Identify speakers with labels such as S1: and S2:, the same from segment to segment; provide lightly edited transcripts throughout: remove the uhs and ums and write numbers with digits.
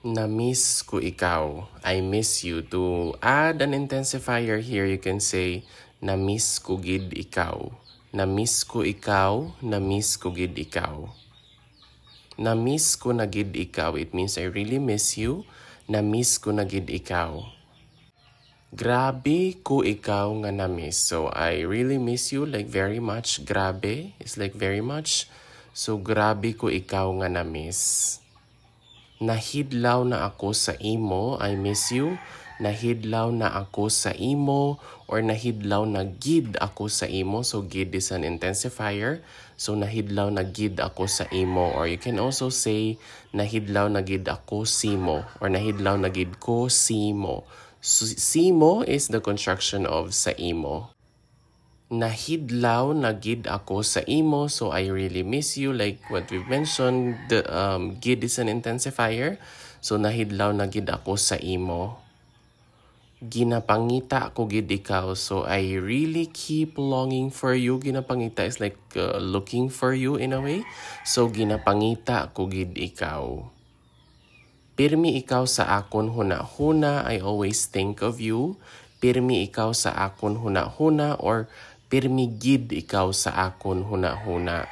S1: Na-miss ko ikaw. I miss you. To add an intensifier here, you can say, na-miss ko gid ikaw. Na-miss ko ikaw. Na-miss ko gid ikaw. Na-miss ko na gid ikaw. It means I really miss you. Na-miss ko na gid ikaw. Grabe ko ikaw nga na-miss. So, I really miss you like very much. Grabe is like very much. So, grabe ko ikaw nga na-miss. Nahidlaw na ako sa imo, I miss you. Nahidlaw na ako sa imo or nahidlaw na gid ako sa imo. So gid is an intensifier. So nahidlaw na gid ako sa imo, or you can also say nahidlaw na gid ako simo or nahidlaw na gid ko simo. So, simo is the construction of sa imo. Nahidlaw na gid ako sa imo, so I really miss you, like what we've mentioned. The gid is an intensifier, so nahidlaw na gid ako sa imo. Ginapangita ko gid ikaw, so I really keep longing for you. Ginapangita is like looking for you in a way, so ginapangita ko gid ikaw. Pirmi ikaw sa akon huna-huna, I always think of you. Pirmi ikaw sa akon huna-huna, or pirmi gid ikaw sa akon huna-huna.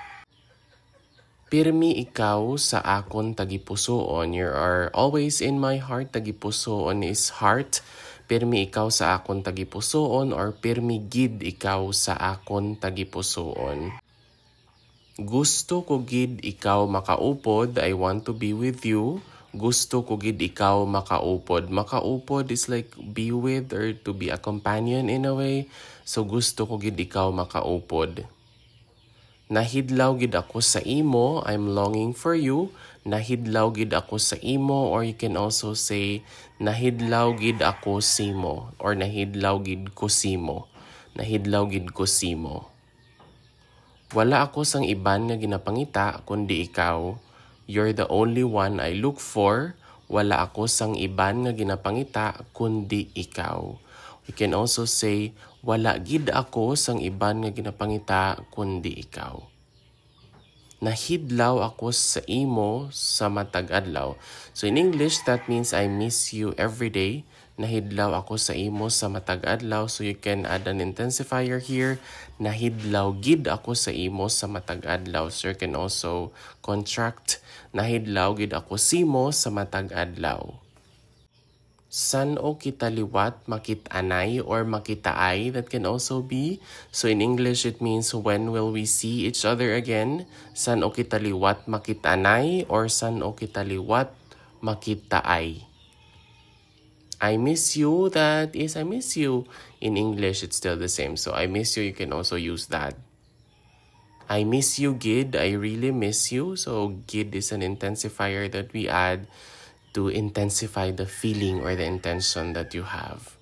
S1: Pirmi ikaw sa akon tagipusoon. You are always in my heart. Tagipusoon is heart. Pirmi ikaw sa akon tagipusoon, or pirmi gid ikaw sa akon tagipusoon. Gusto ko gid ikaw makaupod. I want to be with you. Gusto ko gid ikaw makaupod. Makaupod is like be with or to be a companion in a way. So gusto ko gid ikaw makaupod. Nahidlaw gid ako sa imo. I'm longing for you. Nahidlaw gid ako sa imo, or you can also say nahidlaw gid ako simo or nahidlaw gid ko simo. Nahidlaw gid ko simo. Wala ako sang iban nga ginapangita kundi ikaw. You're the only one I look for. Wala ako sang iban nga ginapangita kundi ikaw. You can also say, wala gid ako sang iban nga ginapangita kundi ikaw. Nahidlaw ako sa imo sa matag adlaw. So in English, that means I miss you every day. Nahidlaw ako sa imo sa matag adlaw. So you can add an intensifier here. Nahidlaw gid ako sa imo sa matag adlaw. So you can also contract nahidlaw gid ako simo sa matag adlaw. San-o kita liwat makit-anay or makitaay, that can also be. So in English, it means when will we see each other again? San-o kita liwat makit-anay or san-o kita liwat makitaay. I miss you, that is I miss you. In English, it's still the same. So I miss you, you can also use that. I miss you, gid. I really miss you. So gid is an intensifier that we add to intensify the feeling or the intention that you have.